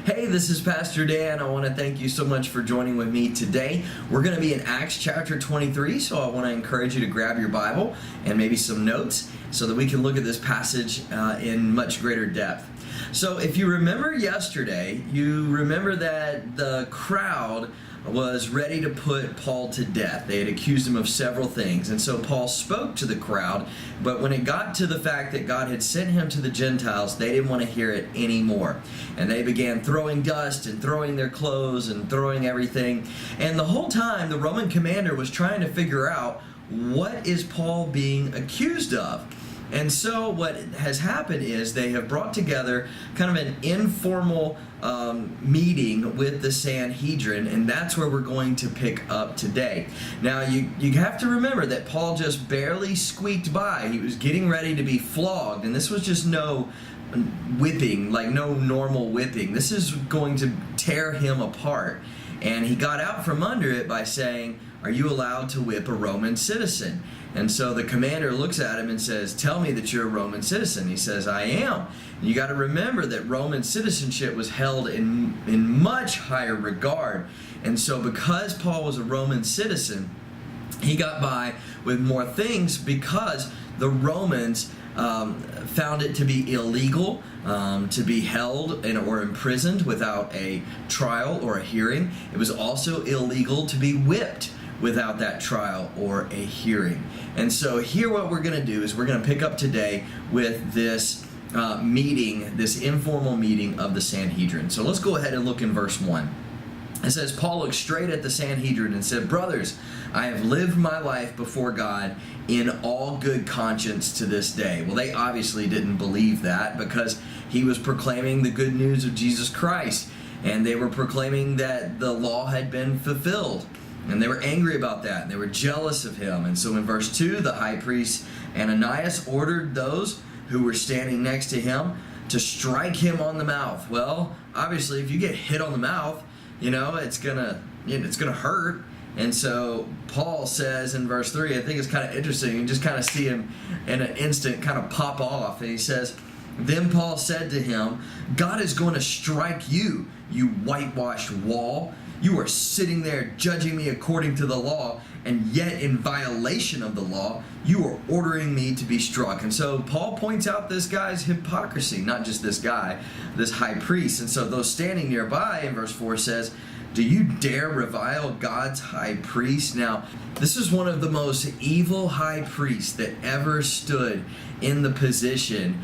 Hey, this is Pastor Dan. I want to thank you so much for joining with me today. We're going to be in Acts chapter 23, so I want to encourage you to grab your Bible and maybe some notes so that we can look at this passage in much greater depth. So if you remember yesterday, you remember that the crowd was ready to put Paul to death. They had accused him of several things. And so Paul spoke to the crowd, but when it got to the fact that God had sent him to the Gentiles, they didn't want to hear it anymore. And they began throwing dust and throwing their clothes and throwing everything. And the whole time, the Roman commander was trying to figure out, what is Paul being accused of? And so what has happened is they have brought together kind of an informal meeting with the Sanhedrin, and that's where we're going to pick up today. Now, you have to remember that Paul just barely squeaked by. He was getting ready to be flogged, and this was just no whipping, like no normal whipping. This is going to tear him apart. And he got out from under it by saying, "Are you allowed to whip a Roman citizen?" And so the commander looks at him and says, "Tell me that you're a Roman citizen." He says, "I am." And you got to remember that Roman citizenship was held in much higher regard. And so because Paul was a Roman citizen, he got by with more things because the Romans found it to be illegal to be held or imprisoned without a trial or a hearing. It was also illegal to be whipped without that trial or a hearing. And so here what we're going to do is we're going to pick up today with this meeting, this informal meeting of the Sanhedrin. So let's go ahead and look in verse 1. It says, Paul looked straight at the Sanhedrin and said, "Brothers, I have lived my life before God in all good conscience to this day." Well, they obviously didn't believe that because he was proclaiming the good news of Jesus Christ, and they were proclaiming that the law had been fulfilled. And they were angry about that, and they were jealous of him. And so in verse 2, the high priest Ananias ordered those who were standing next to him to strike him on the mouth. Well, obviously, if you get hit on the mouth, it's gonna hurt. And so Paul says in verse 3, I think it's kind of interesting. You just kind of see him in an instant kind of pop off. And he says, "Then Paul said to him, 'God is going to strike you, you whitewashed wall. You are sitting there judging me according to the law, and yet in violation of the law, you are ordering me to be struck.'" And so Paul points out this guy's hypocrisy, not just this guy, this high priest. And so those standing nearby in verse 4 says, "Do you dare revile God's high priest?" Now, this is one of the most evil high priests that ever stood in the position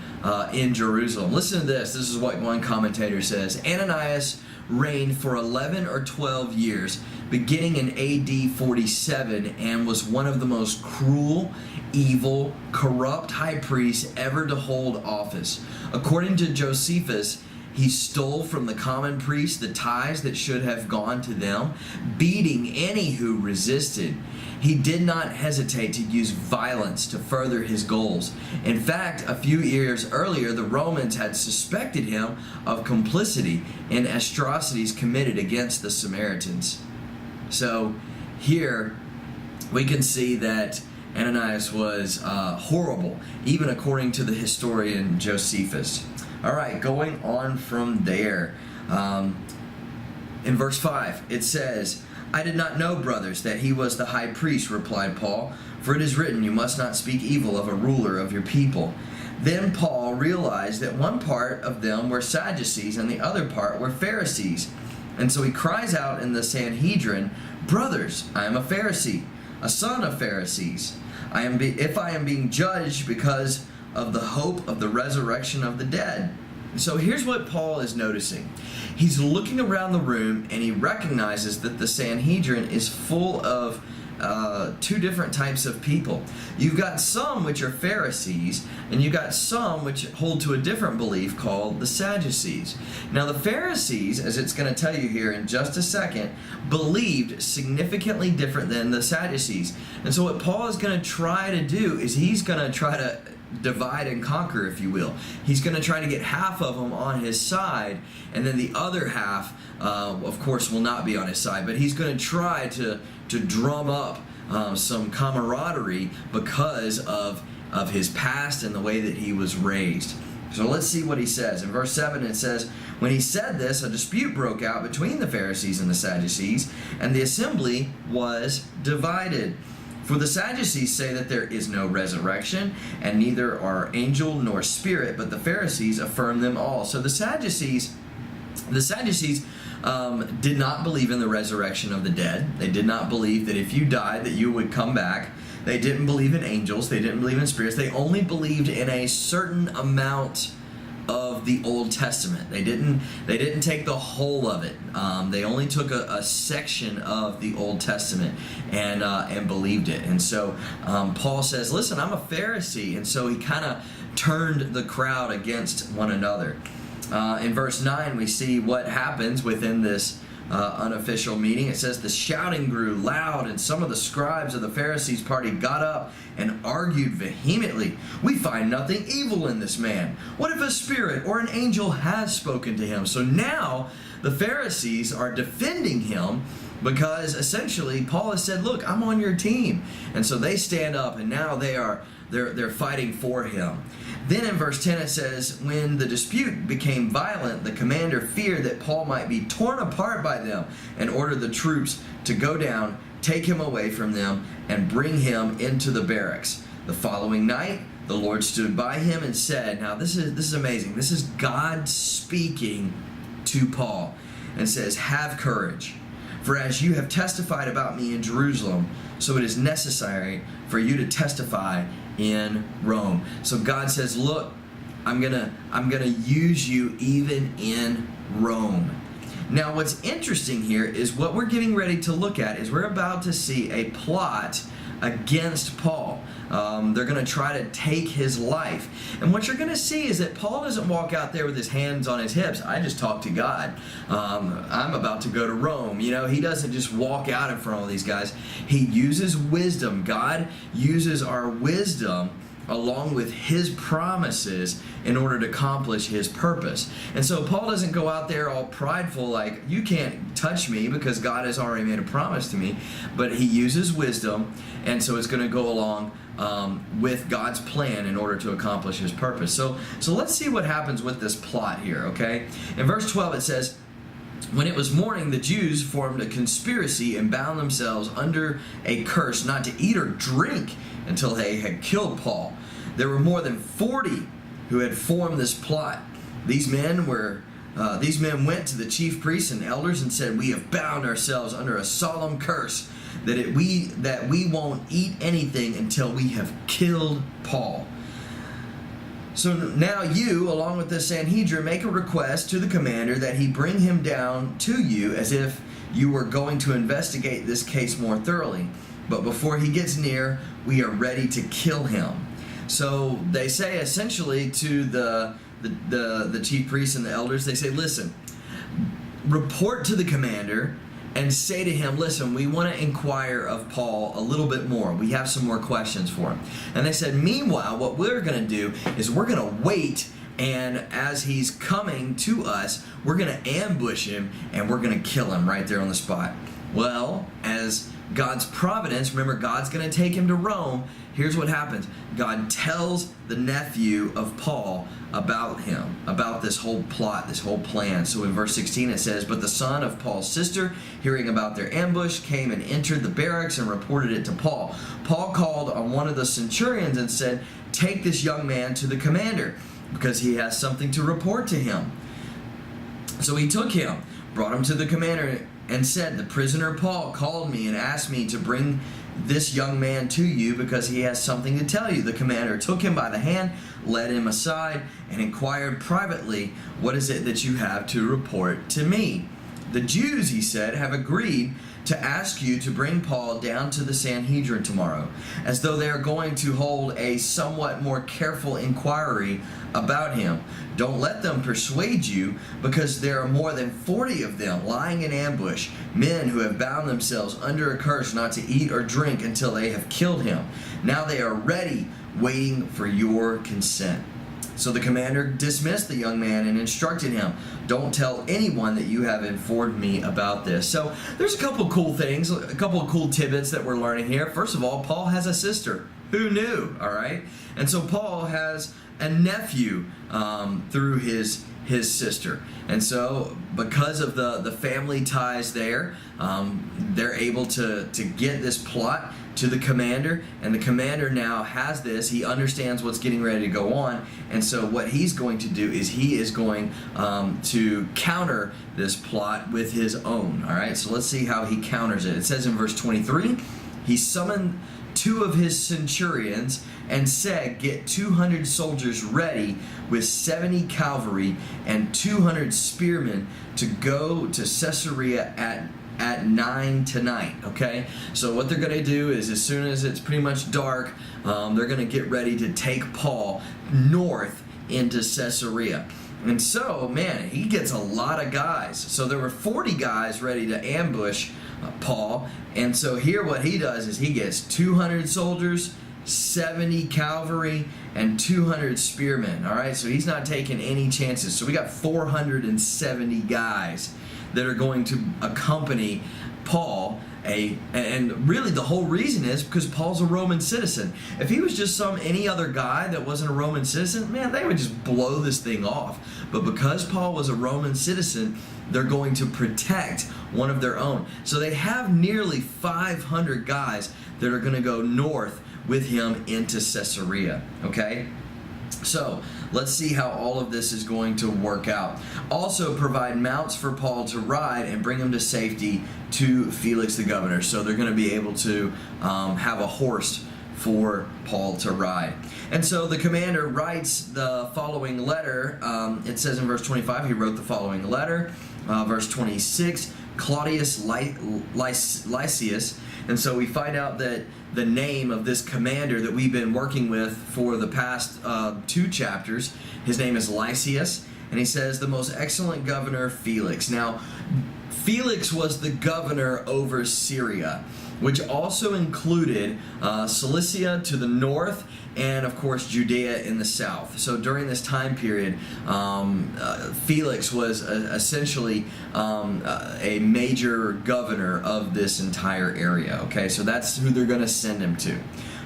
in Jerusalem. Listen to this. This is what one commentator says. Ananias reigned for 11 or 12 years, beginning in AD 47, and was one of the most cruel, evil, corrupt high priests ever to hold office. According to Josephus, he stole from the common priests the tithes that should have gone to them, beating any who resisted. He did not hesitate to use violence to further his goals. In fact, a few years earlier, the Romans had suspected him of complicity in atrocities committed against the Samaritans. So here we can see that Ananias was horrible, even according to the historian Josephus. All right, going on from there. In verse 5, it says, "I did not know, brothers, that he was the high priest," replied Paul, "for it is written, 'You must not speak evil of a ruler of your people.'" Then Paul realized that one part of them were Sadducees and the other part were Pharisees. And so he cries out in the Sanhedrin, "Brothers, I am a Pharisee, a son of Pharisees. If I am being judged because of the hope of the resurrection of the dead." So here's what Paul is noticing. He's looking around the room and he recognizes that the Sanhedrin is full of two different types of people. You've got some which are Pharisees, and you've got some which hold to a different belief called the Sadducees. Now the Pharisees, as it's going to tell you here in just a second, believed significantly different than the Sadducees. And so what Paul is going to try to do is he's going to try to divide and conquer, if you will. He's going to try to get half of them on his side, and then the other half, of course, will not be on his side. But he's going to try to drum up some camaraderie because of his past and the way that he was raised. So let's see what he says. In verse 7 it says, When he said this, a dispute broke out between the Pharisees and the Sadducees, and the assembly was divided. For the Sadducees say that there is no resurrection, and neither are angel nor spirit, but the Pharisees affirm them all. So the Sadducees did not believe in the resurrection of the dead. They did not believe that if you died that you would come back. They didn't believe in angels. They didn't believe in spirits. They only believed in a certain amount of the Old Testament. They didn't take the whole of it. They only took a section of the Old Testament and believed it. And so Paul says, listen, I'm a Pharisee. And so he kind of turned the crowd against one another. In verse 9, we see what happens within this unofficial meeting. It says, the shouting grew loud, and some of the scribes of the Pharisees' party got up and argued vehemently. We find nothing evil in this man. What if a spirit or an angel has spoken to him? So now the Pharisees are defending him, because essentially Paul has said, look, I'm on your team. And so they stand up, and now they're fighting for him. Then in verse 10 it says, when the dispute became violent, the commander feared that Paul might be torn apart by them, and ordered the troops to go down, take him away from them, and bring him into the barracks. The following night the Lord stood by him and said, now this is amazing. This is God speaking to Paul, and says, have courage. For as you have testified about me in Jerusalem, so it is necessary for you to testify in Rome. So God says, look, I'm gonna use you even in Rome. Now what's interesting here is what we're getting ready to look at is we're about to see a plot against Paul. They're going to try to take his life. And what you're going to see is that Paul doesn't walk out there with his hands on his hips. I just talked to God. I'm about to go to Rome. You know, he doesn't just walk out in front of all these guys. He uses wisdom. God uses our wisdom along with his promises in order to accomplish his purpose. And so Paul doesn't go out there all prideful like, you can't touch me because God has already made a promise to me. But he uses wisdom, and so it's going to go along with God's plan in order to accomplish his purpose. So let's see what happens with this plot here, okay? In verse 12 it says, when it was morning, the Jews formed a conspiracy and bound themselves under a curse not to eat or drink until they had killed Paul. There were more than 40 who had formed this plot. These men went to the chief priests and elders and said, we have bound ourselves under a solemn curse that we won't eat anything until we have killed Paul. So now you, along with the Sanhedrin, make a request to the commander that he bring him down to you as if you were going to investigate this case more thoroughly. But before he gets near, we are ready to kill him. So they say essentially to the chief priests and the elders, they say, listen, report to the commander and say to him, listen, we want to inquire of Paul a little bit more. We have some more questions for him. And they said, meanwhile, what we're going to do is we're going to wait, and as he's coming to us, we're going to ambush him and we're going to kill him right there on the spot. Well, as God's providence, remember, God's going to take him to Rome. Here's what happens. God tells the nephew of Paul about him, about this whole plot, this whole plan. So in verse 16 it says, but the son of Paul's sister, hearing about their ambush, came and entered the barracks and reported it to Paul. Paul called on one of the centurions and said, take this young man to the commander, because he has something to report to him. So he took him, brought him to the commander, and said, the prisoner Paul called me and asked me to bring this young man to you because he has something to tell you. The commander took him by the hand, led him aside, and inquired privately, what is it that you have to report to me? The Jews, he said, have agreed to ask you to bring Paul down to the Sanhedrin tomorrow, as though they are going to hold a somewhat more careful inquiry about him. Don't let them persuade you, because there are more than 40 of them lying in ambush, men who have bound themselves under a curse not to eat or drink until they have killed him. Now they are ready, waiting for your consent. So the commander dismissed the young man and instructed him, don't tell anyone that you have informed me about this. So there's a couple of cool things, a couple of cool tidbits that we're learning here. First of all, Paul has a sister. Who knew? All right. And so Paul has a nephew through his his sister. And so because of the family ties there, they're able to get this plot to the commander, and the commander now has this. He understands what's getting ready to go on, and so what he's going to do is he is going to counter this plot with his own. All right, so let's see how he counters it. It says in verse 23, he summoned 2 of his centurions and said, "Get 200 soldiers ready with 70 cavalry and 200 spearmen to go to Caesarea at 9 tonight." Okay, so what they're going to do is, as soon as it's pretty much dark, they're going to get ready to take Paul north into Caesarea. And so, man, he gets a lot of guys. So there were 40 guys ready to ambush Paul. And so here what he does is he gets 200 soldiers, 70 cavalry, and 200 spearmen. All right, so he's not taking any chances. So we got 470 guys that are going to accompany Paul. And really the whole reason is because Paul's a Roman citizen. If he was just any other guy that wasn't a Roman citizen, man, they would just blow this thing off. But because Paul was a Roman citizen, they're going to protect one of their own. So they have nearly 500 guys that are going to go north with him into Caesarea. Okay? So let's see how all of this is going to work out. Also provide mounts for Paul to ride and bring him to safety to Felix the governor. So they're going to be able to have a horse for Paul to ride. And so the commander writes the following letter. It says in verse 25, he wrote the following letter. Verse 26, Claudius Lysias. And so we find out that the name of this commander that we've been working with for the past 2 chapters, his name is Lysias. And he says, the most excellent governor, Felix. Now, Felix was the governor over Syria, which also included Cilicia to the north and, of course, Judea in the south. So during this time period, Felix was essentially a major governor of this entire area. Okay, so that's who they're going to send him to.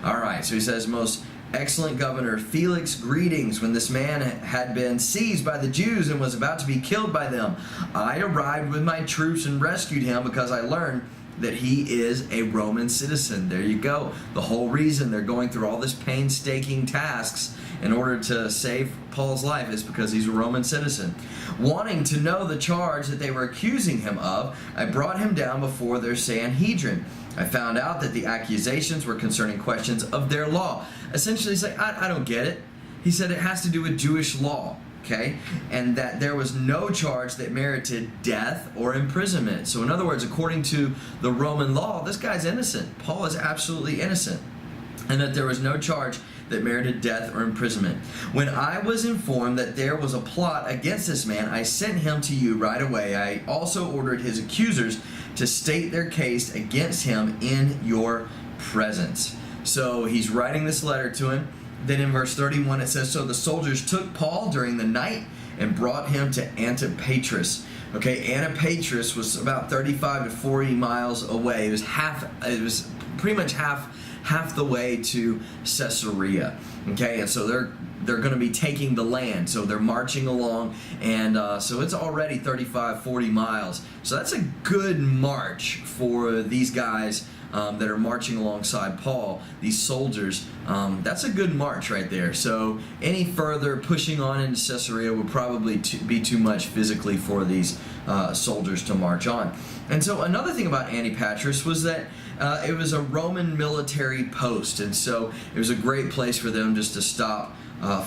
All right, so he says, most excellent governor Felix, greetings. When this man had been seized by the Jews and was about to be killed by them, I arrived with my troops and rescued him because I learned that he is a Roman citizen. There you go. The whole reason they're going through all this painstaking tasks in order to save Paul's life is because he's a Roman citizen. Wanting to know the charge that they were accusing him of, I brought him down before their Sanhedrin. I found out that the accusations were concerning questions of their law. Essentially, he's like, I don't get it. He said it has to do with Jewish law. Okay, and that there was no charge that merited death or imprisonment. So in other words, according to the Roman law, this guy's innocent. Paul is absolutely innocent. And that there was no charge that merited death or imprisonment. When I was informed that there was a plot against this man, I sent him to you right away. I also ordered his accusers to state their case against him in your presence. So he's writing this letter to him. Then in verse 31 it says, so the soldiers took Paul during the night and brought him to Antipatris. Okay, Antipatris was about 35 to 40 miles away. It was pretty much half the way to Caesarea. Okay, and so they're going to be taking the land. So they're marching along, and so it's already 35, 40 miles. So that's a good march for these guys that are marching alongside Paul, these soldiers. That's a good march right there. So any further pushing on into Caesarea would probably be too much physically for these soldiers to march on. And so another thing about Antipatris was that it was a Roman military post, and so it was a great place for them just to stop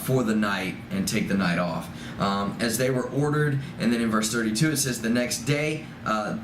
for the night and take the night off. As they were ordered, and then in verse 32 it says, the next day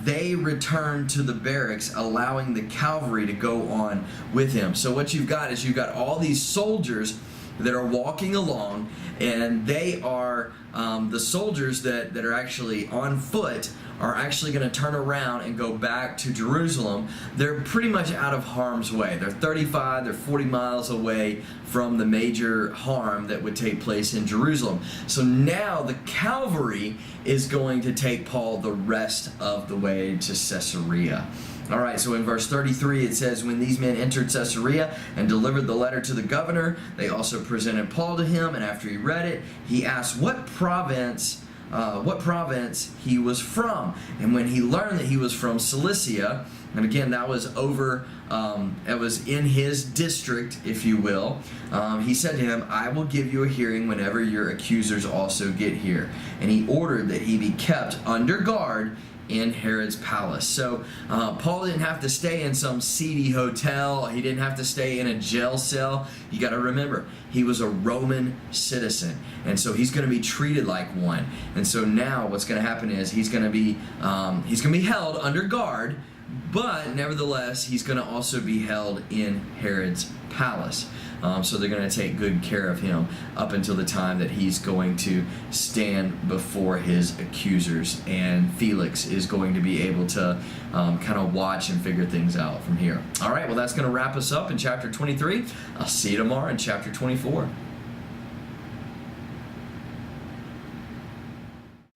they returned to the barracks, allowing the cavalry to go on with him. So what you've got is you've got all these soldiers that are walking along, and they are the soldiers that are actually on foot are actually going to turn around and go back to Jerusalem. They're pretty much out of harm's way. They're 35, they're 40 miles away from the major harm that would take place in Jerusalem. So now the cavalry is going to take Paul the rest of the way to Caesarea. All right, so in verse 33 it says, when these men entered Caesarea and delivered the letter to the governor, they also presented Paul to him, and after he read it, he asked what province what province he was from. And when he learned that he was from Cilicia, and again, that was it was in his district, if you will. He said to him, I will give you a hearing whenever your accusers also get here. And he ordered that he be kept under guard in Herod's palace. So Paul didn't have to stay in some seedy hotel. He didn't have to stay in a jail cell. You got to remember, he was a Roman citizen, and so he's going to be treated like one. And so now what's going to happen is he's going to be held under guard, but nevertheless he's going to also be held in Herod's palace. So they're going to take good care of him up until the time that he's going to stand before his accusers, and Felix is going to be able to kind of watch and figure things out from here. All right, well, that's going to wrap us up in chapter 23. I'll see you tomorrow in chapter 24.